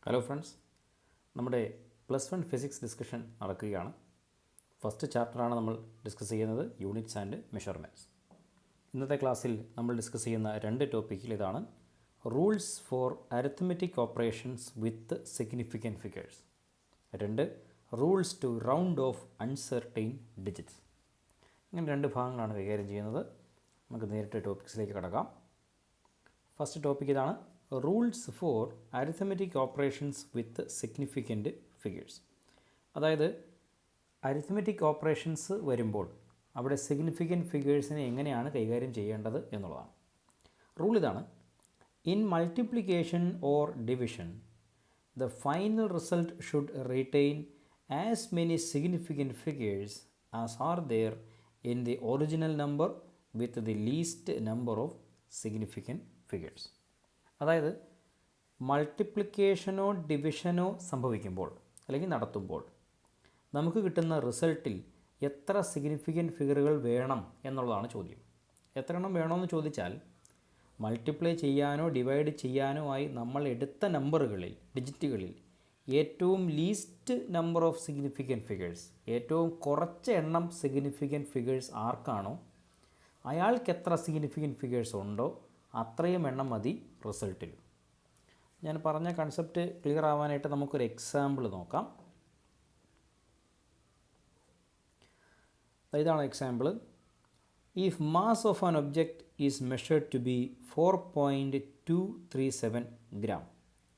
Hello friends, നമ്മുടെ +1 physics discussion നടക്കുകയാണ്. First ചാപ്റ്ററാണ് നമ്മൾ ഡിസ്കസ് ചെയ്യുന്നത്, യൂണിറ്റ്സ് ആൻഡ് മെഷർമെൻറ്റ്സ്. ഇന്നത്തെ ക്ലാസ്സിൽ നമ്മൾ ഡിസ്കസ് ചെയ്യുന്ന രണ്ട് ടോപ്പിക്കിൽ ഇതാണ്: rules for arithmetic operations with significant figures. രണ്ട്, rules to round off uncertain digits. ഇങ്ങനെ രണ്ട് ഭാഗങ്ങളാണ് കൈകാര്യം ചെയ്യുന്നത്. നമുക്ക് നേരിട്ട് ടോപ്പിക്സിലേക്ക് കടക്കാം. ഫസ്റ്റ് ടോപ്പിക് ഇതാണ്: rules for arithmetic operations with significant figures. അതായത് അരിത്മെറ്റിക് ഓപ്പറേഷൻസ് വരുമ്പോൾ അവിടെ സിഗ്നിഫിക്കൻറ്റ് ഫിഗേഴ്സിനെ എങ്ങനെയാണ് കൈകാര്യം ചെയ്യേണ്ടത് എന്നുള്ളതാണ്. റൂൾ ഇതാണ്: in multiplication or division the final result should retain as many significant figures as are there in the original number with the least number of significant figures. അതായത് മൾട്ടിപ്ലിക്കേഷനോ ഡിവിഷനോ സംഭവിക്കുമ്പോൾ അല്ലെങ്കിൽ നടത്തുമ്പോൾ നമുക്ക് കിട്ടുന്ന റിസൾട്ടിൽ എത്ര സിഗ്നിഫിക്കൻറ്റ് ഫിഗറുകൾ വേണം എന്നുള്ളതാണ് ചോദ്യം. എത്ര എണ്ണം വേണമെന്ന് ചോദിച്ചാൽ, മൾട്ടിപ്ലൈ ചെയ്യാനോ ഡിവൈഡ് ചെയ്യാനോ ആയി നമ്മൾ എടുത്ത നമ്പറുകളിൽ, ഡിജിറ്റുകളിൽ ഏറ്റവും least number of significant figures, ഏറ്റവും കുറച്ച് എണ്ണം സിഗ്നിഫിക്കൻറ്റ് ഫിഗേഴ്സ് ആർക്കാണോ അയാൾക്ക് എത്ര സിഗ്നിഫിക്കൻറ്റ് ഫിഗേഴ്സ് ഉണ്ടോ അത്രയും എണ്ണം മതി റിസൾട്ടിൽ. ഞാൻ പറഞ്ഞ കൺസെപ്റ്റ് ക്ലിയർ ആവാനായിട്ട് നമുക്കൊരു എക്സാമ്പിൾ നോക്കാം. ഇതാണ് example. If mass of an object is measured to be 4.237 gram.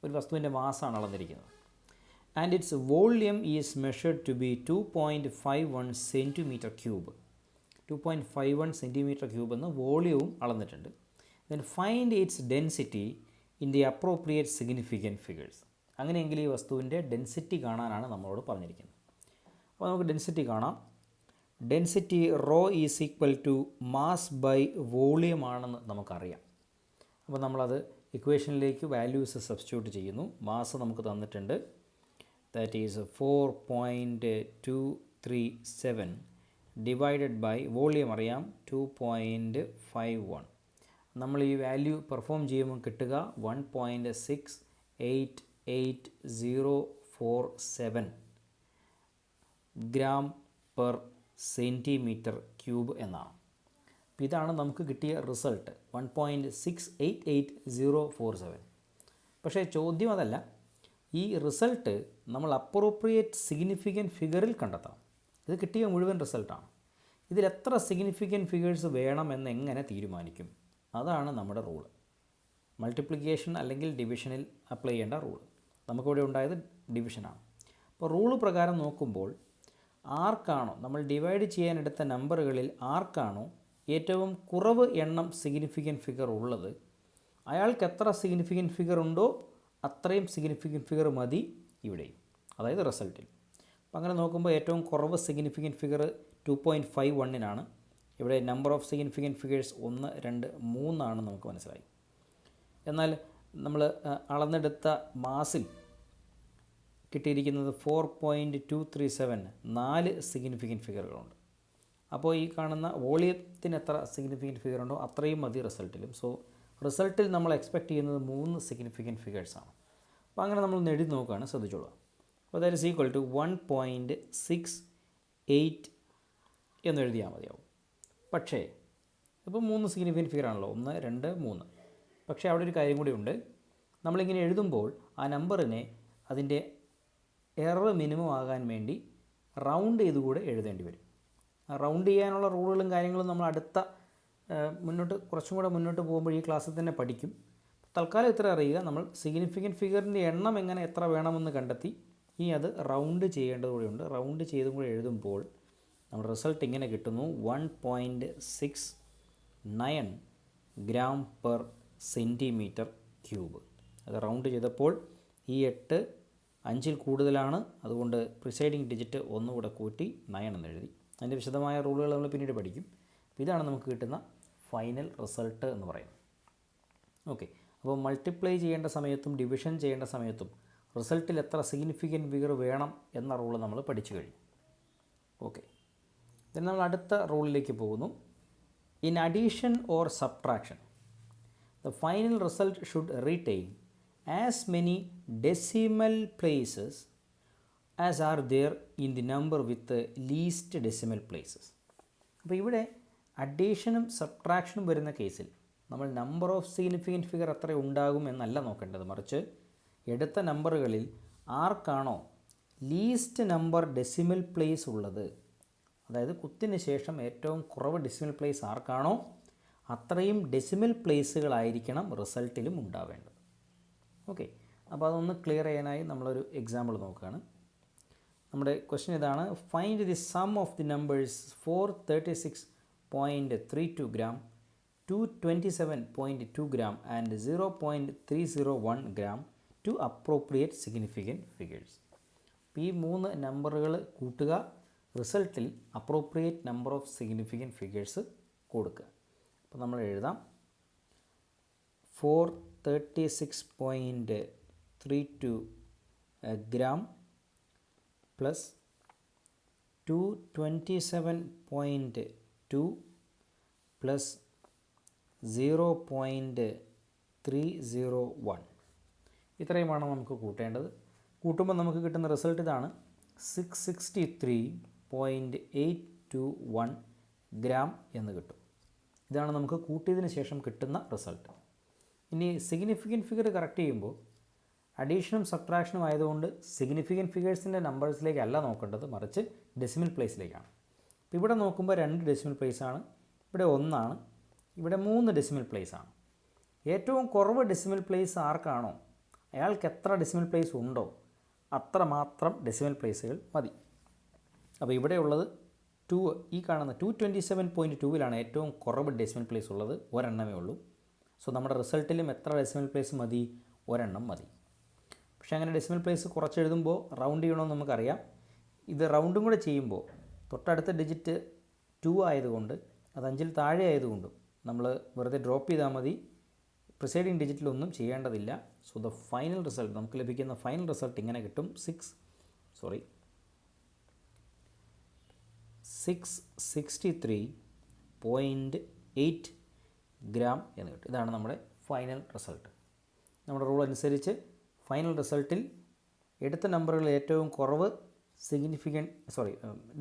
ഒരു വസ്തുവിൻ്റെ മാസാണ് അളന്നിരിക്കുന്നത്. And its volume is measured to be 2.51 centimetre cube. 2.51 centimetre cube എന്ന് വോള്യവും അളന്നിട്ടുണ്ട്. Then find its density in the appropriate significant figures. അങ്ങനെയെങ്കിൽ ഈ വസ്തുവിൻ്റെ ഡെൻസിറ്റി കാണാനാണ് നമ്മളോട് പറഞ്ഞിരിക്കുന്നത്. അപ്പോൾ നമുക്ക് ഡെൻസിറ്റി കാണാം. Density rho is equal to mass by volume ആണെന്ന് നമുക്കറിയാം. അപ്പോൾ നമ്മളത് ഇക്വേഷനിലേക്ക് വാല്യൂസ് സബ്സ്റ്റിറ്റ്യൂട്ട് ചെയ്യുന്നു. മാസ് നമുക്ക് തന്നിട്ടുണ്ട്, that is 4.237 divided by volume അറിയാം 2.51. നമ്മൾ ഈ വാല്യൂ പെർഫോം ചെയ്യുമ്പോൾ കിട്ടുക 1.68847 ഗ്രാം പെർ സെൻറ്റിമീറ്റർ ക്യൂബ് എന്നാണ്. അപ്പോൾ ഇതാണ് നമുക്ക് കിട്ടിയ റിസൾട്ട്, 1.68847. പക്ഷേ ചോദ്യം അതല്ല, ഈ റിസൾട്ട് നമ്മൾ അപ്രോപ്രിയേറ്റ് സിഗ്നിഫിക്കൻറ്റ് ഫിഗറിൽ കണ്ടെത്തണം. ഇത് കിട്ടിയ മുഴുവൻ റിസൾട്ടാണ്. ഇതിൽ എത്ര സിഗ്നിഫിക്കൻറ്റ് ഫിഗേഴ്സ് വേണമെന്ന് എങ്ങനെ തീരുമാനിക്കും? അതാണ് നമ്മുടെ റൂള്. മൾട്ടിപ്ലിക്കേഷൻ അല്ലെങ്കിൽ ഡിവിഷനിൽ അപ്ലൈ ചെയ്യേണ്ട റൂള്. നമുക്കിവിടെ ഉണ്ടായത് ഡിവിഷനാണ്. അപ്പോൾ റൂള് പ്രകാരം നോക്കുമ്പോൾ ആർക്കാണോ നമ്മൾ ഡിവൈഡ് ചെയ്യാനെടുത്ത നമ്പറുകളിൽ ആർക്കാണോ ഏറ്റവും കുറവ് എണ്ണം സിഗ്നിഫിക്കൻറ്റ് ഫിഗർ ഉള്ളത് അയാൾക്ക് എത്ര സിഗ്നിഫിക്കൻറ്റ് ഫിഗർ ഉണ്ടോ അത്രയും സിഗ്നിഫിക്കൻറ്റ് ഫിഗർ മതി ഇവിടെയും, അതായത് റിസൾട്ടിൽ. അപ്പോൾ അങ്ങനെ നോക്കുമ്പോൾ ഏറ്റവും കുറവ് സിഗ്നിഫിക്കൻറ്റ് ഫിഗർ 2.51-നാണ്. ഇവിടെ നമ്പർ ഓഫ് സിഗ്നിഫിക്കൻറ്റ് ഫിഗേഴ്സ് 1, 2, 3 ആണെന്ന് നമുക്ക് മനസ്സിലായി. എന്നാൽ നമ്മൾ അളന്നെടുത്ത മാസിൽ കിട്ടിയിരിക്കുന്നത് 4.237, 4 സിഗ്നിഫിക്കൻറ്റ് ഫിഗറുകളുണ്ട്. അപ്പോൾ ഈ കാണുന്ന വോളിയത്തിന് എത്ര സിഗ്നിഫിക്കൻറ്റ് ഫിഗർ ഉണ്ടോ അത്രയും മതി റിസൾട്ടിലും. സോ റിസൾട്ടിൽ നമ്മൾ എക്സ്പെക്റ്റ് ചെയ്യുന്നത് 3 സിഗ്നിഫിക്കൻറ്റ് ഫിഗേഴ്സാണ്. അപ്പോൾ അങ്ങനെ നമ്മൾ എഴുതി നോക്കുകയാണ്, ശ്രദ്ധിച്ചോളൂ. അപ്പോൾ ദാറ്റ് ഈസ് ഈക്വൽ ടു 1.68 എന്ന് എഴുതിയാൽ മതിയാവും. പക്ഷേ ഇപ്പോൾ 3 സിഗ്നിഫിക്കൻറ്റ് ഫിഗർ ആണല്ലോ, 1, 2, 3. പക്ഷേ അവിടെ ഒരു കാര്യം കൂടി ഉണ്ട്. നമ്മളിങ്ങനെ എഴുതുമ്പോൾ ആ നമ്പറിനെ അതിൻ്റെ എറർ മിനിമം ആകാൻ വേണ്ടി റൗണ്ട് ചെയ്ത് കൂടെ എഴുതേണ്ടി വരും. ആ റൗണ്ട് ചെയ്യാനുള്ള റൂളുകളും കാര്യങ്ങളും നമ്മൾ അടുത്ത കുറച്ചും കൂടെ മുന്നോട്ട് പോകുമ്പോൾ ഈ ക്ലാസ്സിൽ തന്നെ പഠിക്കും. തൽക്കാലം ഇത്ര അറിയുക, നമ്മൾ സിഗ്നിഫിക്കൻറ്റ് ഫിഗറിൻ്റെ എണ്ണം എങ്ങനെ എത്ര വേണമെന്ന് കണ്ടെത്തി. ഇനി അത് റൗണ്ട് ചെയ്യേണ്ടത് കൂടെയുണ്ട്. റൗണ്ട് ചെയ്തും കൂടെ എഴുതുമ്പോൾ നമ്മുടെ റിസൾട്ട് ഇങ്ങനെ കിട്ടുന്നു: 1.69 ഗ്രാം പെർ സെൻറ്റിമീറ്റർ ക്യൂബ്. അത് റൗണ്ട് ചെയ്തപ്പോൾ ഈ 8 5-ൽ കൂടുതലാണ്, അതുകൊണ്ട് പ്രിസൈഡിങ് ഡിജിറ്റ് ഒന്നുകൂടെ കൂട്ടി 9 എന്ന് എഴുതി. അതിൻ്റെ വിശദമായ റൂളുകൾ നമ്മൾ പിന്നീട് പഠിക്കും. ഇതാണ് നമുക്ക് കിട്ടുന്ന ഫൈനൽ റിസൾട്ട് എന്ന് പറയുന്നത്. ഓക്കെ, അപ്പോൾ മൾട്ടിപ്ലൈ ചെയ്യേണ്ട സമയത്തും ഡിവിഷൻ ചെയ്യേണ്ട സമയത്തും റിസൾട്ടിൽ എത്ര സിഗ്നിഫിക്കൻറ്റ് ഫിഗർ വേണം എന്ന റൂള് നമ്മൾ പഠിച്ചു കഴിഞ്ഞു. ഓക്കെ, then നമ്മൾ അടുത്ത റൂളിലേക്ക് പോകുന്നു. In addition or subtraction the final result should retain as many decimal places as are there in the number with the least decimal places. അപ്പോൾ ഇവിടെ അഡീഷനും സബ്ട്രാക്ഷനും വരുന്ന കേസിൽ നമ്മൾ നമ്പർ ഓഫ് സിഗ്നിഫിക്കൻറ്റ് ഫിഗർ എത്ര ഉണ്ടാകും എന്നല്ല നോക്കേണ്ടത്, മറിച്ച് എടുത്ത നമ്പറുകളിൽ ആർക്കാണോ ലീസ്റ്റ് നമ്പർ ഡെസിമൽ പ്ലേസ് ഉള്ളത്, അതായത് കുത്തിന് ശേഷം ഏറ്റവും കുറവ് ഡെസിമൽ പ്ലേസ് ആർക്കാണോ അത്രയും ഡെസിമൽ പ്ലേസുകളായിരിക്കണം റിസൾട്ടിലും ഉണ്ടാവേണ്ടത്. ഓക്കെ, അപ്പോൾ അതൊന്ന് ക്ലിയർ ചെയ്യാനായി നമ്മളൊരു എക്സാമ്പിൾ നോക്കുകയാണ്. നമ്മുടെ ക്വസ്റ്റ്യൻ ഇതാണ്: find the sum of the numbers 436.32 gram, 227.2 gram and 0.301 gram to appropriate significant figures. ഈ 3 നമ്പറുകൾ കൂട്ടുക, റിസൾട്ടിൽ appropriate number of significant figures കൊടുക്കുക. അപ്പോൾ നമ്മൾ എഴുതാം 436.32 gram plus 227.2 plus 0.301. ഇത്രയുമാണ് നമുക്ക് കൂട്ടേണ്ടത്. കൂട്ടുമ്പോൾ നമുക്ക് കിട്ടുന്ന റിസൾട്ട് ഇതാണ്: 663.821 ഗ്രാം എന്ന് കിട്ടും. ഇതാണ് നമുക്ക് കൂട്ടിയതിന് ശേഷം കിട്ടുന്ന റിസൾട്ട്. ഇനി സിഗ്നിഫിക്കൻറ്റ് ഫിഗർ കറക്റ്റ് ചെയ്യുമ്പോൾ അഡീഷനും സബ്ട്രാക്ഷനും ആയതുകൊണ്ട് സിഗ്നിഫിക്കൻറ്റ് ഫിഗേഴ്സിൻ്റെ നമ്പേഴ്സിലേക്കല്ല നോക്കേണ്ടത്, മറിച്ച് ഡെസിമൽ പ്ലേസിലേക്കാണ്. അപ്പോൾ ഇവിടെ നോക്കുമ്പോൾ 2 ഡെസിമൽ പ്ലേസാണ്, ഇവിടെ 1 ആണ്, ഇവിടെ 3 ഡെസിമൽ പ്ലേസാണ്. ഏറ്റവും കുറവ് ഡെസിമൽ പ്ലേസ് ആർക്കാണോ അയാൾക്ക് എത്ര ഡെസിമൽ പ്ലേസ് ഉണ്ടോ അത്ര മാത്രം ഡെസിമൽ പ്ലേസുകൾ മതി. അപ്പോൾ ഇവിടെയുള്ളത് 2, ഈ കാണുന്ന 227.2 ഏറ്റവും കുറവ് ഡെസിമൽ പ്ലേസ് ഉള്ളത്, ഒരെണ്ണമേ ഉള്ളൂ. സോ നമ്മുടെ റിസൾട്ടിലും എത്ര ഡെസിമൽ പ്ലേസ് മതി? ഒരെണ്ണം മതി. പക്ഷേ അങ്ങനെ ഡെസിമൽ പ്ലേസ് കുറച്ചെഴുതുമ്പോൾ റൗണ്ട് ചെയ്യണമെന്ന് നമുക്കറിയാം. ഇത് റൗണ്ടും കൂടെ ചെയ്യുമ്പോൾ തൊട്ടടുത്ത ഡിജിറ്റ് 2 ആയതുകൊണ്ട് അത് 5-ൽ താഴെ ആയതുകൊണ്ടും നമ്മൾ വെറുതെ ഡ്രോപ്പ് ചെയ്താൽ മതി, പ്രിസൈഡിങ് ഡിജിറ്റിലൊന്നും ചെയ്യേണ്ടതില്ല. സോ ദ ഫൈനൽ റിസൾട്ട്, നമുക്ക് ലഭിക്കുന്ന ഫൈനൽ റിസൾട്ട് ഇങ്ങനെ കിട്ടും: 663.8 ഗ്രാം എന്ന് കിട്ടും. ഇതാണ് നമ്മുടെ ഫൈനൽ റിസൾട്ട്. നമ്മുടെ റൂൾ അനുസരിച്ച് ഫൈനൽ റിസൾട്ടിൽ എടുത്ത നമ്പറുകളിൽ ഏറ്റവും കുറവ്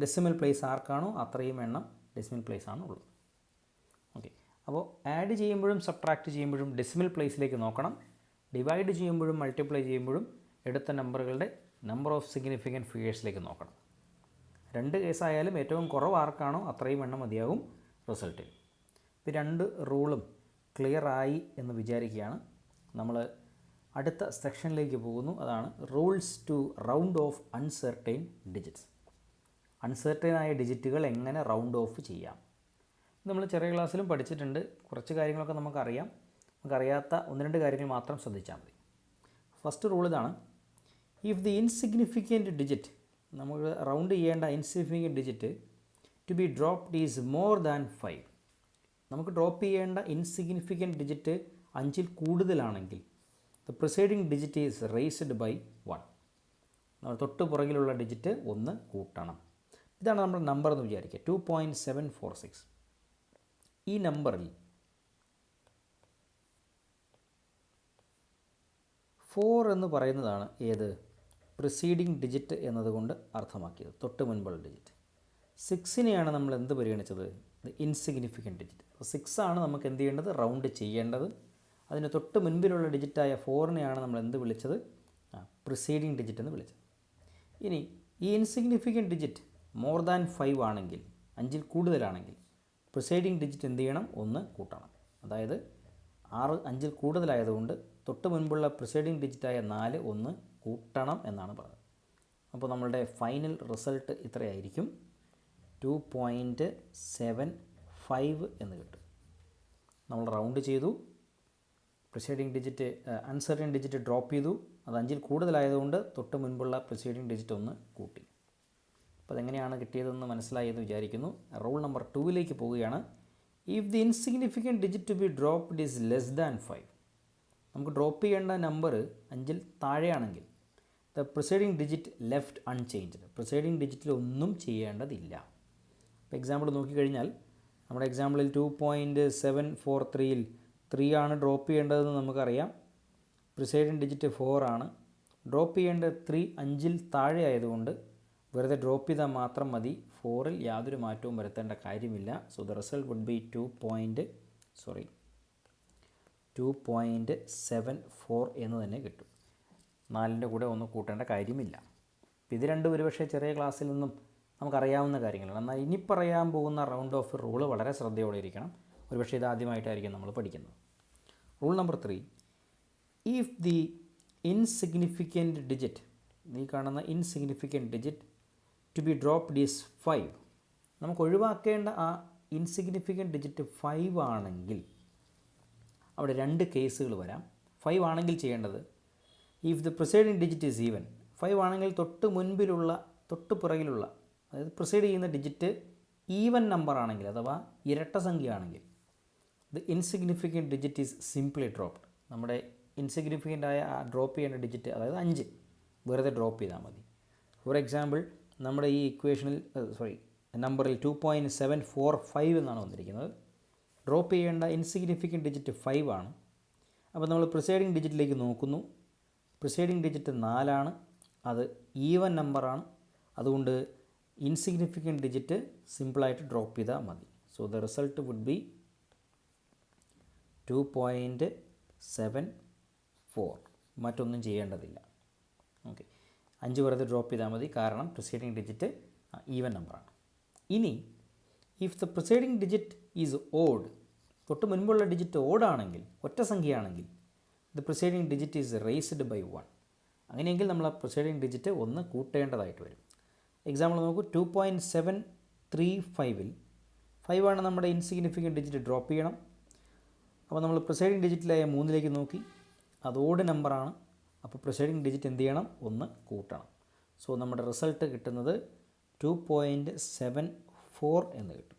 ഡെസിമൽ പ്ലേസ് ആർക്കാണോ അത്രയും എണ്ണം ഡെസിമൽ പ്ലേസ് ആണ് ഉള്ളത്. ഓക്കെ, അപ്പോൾ ആഡ് ചെയ്യുമ്പോഴും സബ്ട്രാക്റ്റ് ചെയ്യുമ്പോഴും ഡെസിമൽ പ്ലേസിലേക്ക് നോക്കണം. ഡിവൈഡ് ചെയ്യുമ്പോഴും മൾട്ടിപ്ലൈ ചെയ്യുമ്പോഴും എടുത്ത നമ്പറുകളുടെ നമ്പർ ഓഫ് സിഗ്നിഫിക്കൻറ്റ് ഫിഗേഴ്സിലേക്ക് നോക്കണം. 2 കേസായാലും ഏറ്റവും കുറവ് ആർക്കാണോ അത്രയും എണ്ണം മതിയാകും റിസൾട്ടിൽ. ഇപ്പോൾ 2 റൂളും ക്ലിയർ ആയി എന്ന് വിചാരിക്കുകയാണ്. നമ്മൾ അടുത്ത സെക്ഷനിലേക്ക് പോകുന്നു. അതാണ് rules to round off uncertain digits. Uncertain ആയ ഡിജിറ്റുകൾ എങ്ങനെ റൗണ്ട് ഓഫ് ചെയ്യാം നമ്മൾ ചെറിയ ക്ലാസ്സിലും പഠിച്ചിട്ടുണ്ട്. കുറച്ച് കാര്യങ്ങളൊക്കെ നമുക്കറിയാം. നമുക്കറിയാത്ത 1-2 കാര്യങ്ങൾ മാത്രം ശ്രദ്ധിച്ചാൽ മതി. ഫസ്റ്റ് റൂൾ ഇതാണ്: ഇഫ് ദി ഇൻസിഗ്നിഫിക്കൻറ്റ് ഡിജിറ്റ്, നമുക്ക് റൗണ്ട് ചെയ്യേണ്ട insignificant digit to be dropped is more than 5. നമുക്ക് ഡ്രോപ്പ് ചെയ്യേണ്ട ഇൻസിഗ്നിഫിക്കൻറ്റ് ഡിജിറ്റ് 5-ൽ കൂടുതലാണെങ്കിൽ the preceding digit is raised by 1. നമ്മൾ തൊട്ട് പുറകിലുള്ള ഡിജിറ്റ് 1 കൂട്ടണം. ഇതാണ് നമ്മുടെ നമ്പർ എന്ന് വിചാരിക്കുക, 2.746. ഈ നമ്പറിൽ 4 എന്ന് പറയുന്നതാണ് ഏത് പ്രിസീഡിങ് ഡിജിറ്റ് എന്നതുകൊണ്ട് അർത്ഥമാക്കിയത്, തൊട്ട് മുൻപുള്ള ഡിജിറ്റ്. 6-നെയാണ് നമ്മൾ എന്ത് പരിഗണിച്ചത്? Insignificant digit. അപ്പോൾ 6 ആണ് നമുക്ക് എന്ത് ചെയ്യേണ്ടത്? റൗണ്ട് ചെയ്യേണ്ടത്. അതിന് തൊട്ട് മുൻപിലുള്ള ഡിജിറ്റായ 4-നെയാണ് നമ്മൾ എന്ത് വിളിച്ചത്? പ്രിസീഡിങ് ഡിജിറ്റ് എന്ന് വിളിച്ചത്. ഇനി ഈ ഇൻസിഗ്നിഫിക്കൻറ്റ് ഡിജിറ്റ് മോർ ദാൻ 5 ആണെങ്കിൽ, 5-ൽ കൂടുതലാണെങ്കിൽ പ്രിസൈഡിങ് ഡിജിറ്റ് എന്ത് ചെയ്യണം? 1 കൂട്ടണം. അതായത് 6 5-ൽ കൂടുതലായതുകൊണ്ട് തൊട്ട് മുൻപുള്ള പ്രിസൈഡിങ് ഡിജിറ്റായ 4 1 കൂട്ടണം എന്നാണ് പറഞ്ഞത്. അപ്പോൾ നമ്മളുടെ ഫൈനൽ റിസൾട്ട് ഇത്രയായിരിക്കും: 2.75 എന്ന് കിട്ടും. നമ്മൾ റൗണ്ട് ചെയ്തു, presiding digit uncertain digit drop ചെയ്തു. അത് 5-ൽ കൂടുതലായതുകൊണ്ട് തൊട്ട് മുൻപുള്ള പ്രിസൈഡിങ് ഡിജിറ്റ് 1 കൂട്ടി. അപ്പോൾ അതെങ്ങനെയാണ് കിട്ടിയതെന്ന് മനസ്സിലായി എന്ന് വിചാരിക്കുന്നു. റൂൾ നമ്പർ 2ലേക്ക് പോവുകയാണ്. If the insignificant digit to be dropped is less than 5, നമുക്ക് ഡ്രോപ്പ് ചെയ്യേണ്ട നമ്പർ 5-ൽ താഴെയാണെങ്കിൽ the preceding digit left unchanged, preceding ഡിജിറ്റിൽ ഒന്നും ചെയ്യേണ്ടതില്ല. ഇപ്പോൾ എക്സാമ്പിൾ നോക്കിക്കഴിഞ്ഞാൽ നമ്മുടെ എക്സാമ്പിളിൽ 2.743-ൽ 3 ആണ് ഡ്രോപ്പ് ചെയ്യേണ്ടതെന്ന് നമുക്കറിയാം. പ്രിസൈഡിങ് ഡിജിറ്റ് 4 ആണ്. ഡ്രോപ്പ് ചെയ്യേണ്ടത് 3 5-ൽ താഴെ ആയതുകൊണ്ട് വെറുതെ ഡ്രോപ്പ് ചെയ്താൽ മാത്രം മതി. 4-ൽ യാതൊരു മാറ്റവും വരുത്തേണ്ട കാര്യമില്ല. So the result would be 2.74 എന്ന് തന്നെ കിട്ടും. 4ൻ്റെ കൂടെ ഒന്നും കൂട്ടേണ്ട കാര്യമില്ല. ഇത് രണ്ടും ഒരുപക്ഷെ ചെറിയ ക്ലാസ്സിൽ നിന്നും നമുക്കറിയാവുന്ന കാര്യങ്ങളാണ്. എന്നാൽ ഇനി പറയാൻ പോകുന്ന റൗണ്ട് ഓഫ് റൂള് വളരെ ശ്രദ്ധയോടെ ഇരിക്കണം. ഒരുപക്ഷെ ഇത് ആദ്യമായിട്ടായിരിക്കും നമ്മൾ പഠിക്കുന്നത്. Rule number 3, if the insignificant digit, ഈ കാണുന്ന insignificant digit to be dropped is 5. നമുക്ക് ഒഴിവാക്കേണ്ട ആ ഇൻസിഗ്നിഫിക്കൻറ്റ് ഡിജിറ്റ് 5 ആണെങ്കിൽ അവിടെ 2 കേസുകൾ വരാം. 5 ആണെങ്കിൽ ചെയ്യേണ്ടത്, if the preceding digit is even, 5 ആണെങ്കിൽ തൊട്ട് പുറകിലുള്ള അതായത് പ്രിസൈഡ് ചെയ്യുന്ന ഡിജിറ്റ് ഈവൻ നമ്പർ ആണെങ്കിൽ അഥവാ ഇരട്ട സംഖ്യ ആണെങ്കിൽ the insignificant digit is simply dropped. നമ്മുടെ ഇൻസിഗ്നിഫിക്കൻ്റ് ആയ ഡ്രോപ്പ് ചെയ്യേണ്ട ഡിജിറ്റ് അതായത് 5 വെറുതെ ഡ്രോപ്പ് ചെയ്താൽ മതി. ഫോർ എക്സാമ്പിൾ നമ്മുടെ ഈ ഇക്വേഷനിൽ നമ്പറിൽ 2.745 എന്നാണ് വന്നിരിക്കുന്നത്. ഡ്രോപ്പ് ചെയ്യേണ്ട ഇൻസിഗ്നിഫിക്കൻറ്റ് ഡിജിറ്റ് 5 ആണ്. അപ്പോൾ നമ്മൾ പ്രിസൈഡിങ് ഡിജിറ്റിലേക്ക് നോക്കുന്നു. പ്രിസൈഡിങ് ഡിജിറ്റ് 4 ആണ്. അത് ഈവൻ നമ്പറാണ്. അതുകൊണ്ട് ഇൻസിഗ്നിഫിക്കൻറ്റ് ഡിജിറ്റ് സിമ്പിളായിട്ട് ഡ്രോപ്പ് ചെയ്താൽ മതി. So the result would be 2.74. മറ്റൊന്നും ചെയ്യേണ്ടതില്ല. ഓക്കെ, 5 വെറുതെ ഡ്രോപ്പ് ചെയ്താൽ മതി, കാരണം പ്രിസൈഡിങ് ഡിജിറ്റ് ഈവൻ നമ്പറാണ്. ഇനി if the preceding digit is odd, തൊട്ട് മുൻപുള്ള ഡിജിറ്റ് ഓഡാണെങ്കിൽ, ഒറ്റ സംഖ്യയാണെങ്കിൽ the preceding digit is raised by 1. അങ്ങനെയെങ്കിൽ നമ്മൾ ആ പ്രിസൈഡിങ് ഡിജിറ്റ് 1 കൂട്ടേണ്ടതായിട്ട് വരും. എക്സാമ്പിൾ നോക്കൂ, 2.735-ൽ 5 ആണ് നമ്മുടെ ഇൻസിഗ്നിഫിക്കൻറ്റ് ഡിജിറ്റ്, ഡ്രോപ്പ് ചെയ്യണം. അപ്പോൾ നമ്മൾ പ്രിസൈഡിങ് ഡിജിറ്റിലായ 3ലേക്ക് നോക്കി, അത് ഓഡ് നമ്പറാണ്. അപ്പോൾ പ്രിസൈഡിങ് ഡിജിറ്റ് എന്ത് ചെയ്യണം? 1 കൂട്ടണം. സോ നമ്മുടെ റിസൾട്ട് കിട്ടുന്നത് 2.74 എന്ന് കിട്ടും.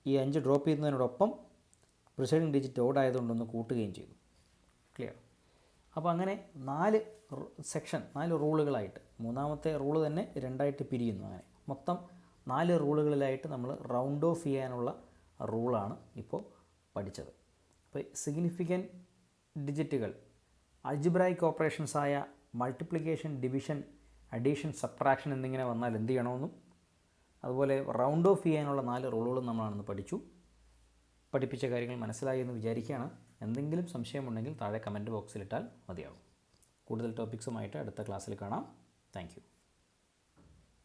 ഈ 5 ഡ്രോപ്പ് ചെയ്യുന്നതിനോടൊപ്പം പ്രിസൈഡിങ് ഡിജിറ്റ് ഓഡ് ആയതുകൊണ്ട് 1 കൂട്ടുകയും ചെയ്തു. ക്ലിയർ? അപ്പോൾ അങ്ങനെ 4 റൂളുകളായിട്ട്, മൂന്നാമത്തെ റൂള് തന്നെ 2ആയിട്ട് പിരിയുന്നു. അങ്ങനെ മൊത്തം 4 റൂളുകളിലായിട്ട് നമ്മൾ റൗണ്ട് ഓഫ് ചെയ്യാനുള്ള റൂളാണ് ഇപ്പോൾ പഠിച്ചത്. അപ്പോൾ സിഗ്നിഫിക്കൻറ്റ് ഡിജിറ്റുകൾ അൾജിബ്രായിക് ഓപ്പറേഷൻസായ മൾട്ടിപ്ലിക്കേഷൻ, ഡിവിഷൻ, അഡീഷൻ, സബ്ട്രാക്ഷൻ എന്നിങ്ങനെ വന്നാൽ എന്ത് ചെയ്യണമെന്നും, അതുപോലെ റൗണ്ട് ഓഫ് ചെയ്യാനുള്ള 4 റൂളുകളും നമ്മളാണെന്ന് പഠിച്ചു. പഠിപ്പിച്ച കാര്യങ്ങൾ മനസ്സിലായി എന്ന് വിചാരിക്കുകയാണ്. എന്തെങ്കിലും സംശയമുണ്ടെങ്കിൽ താഴെ കമൻറ്റ് ബോക്സിലിട്ടാൽ മതിയാവും. കൂടുതൽ ടോപ്പിക്സുമായിട്ട് അടുത്ത ക്ലാസ്സിൽ കാണാം. Thank you.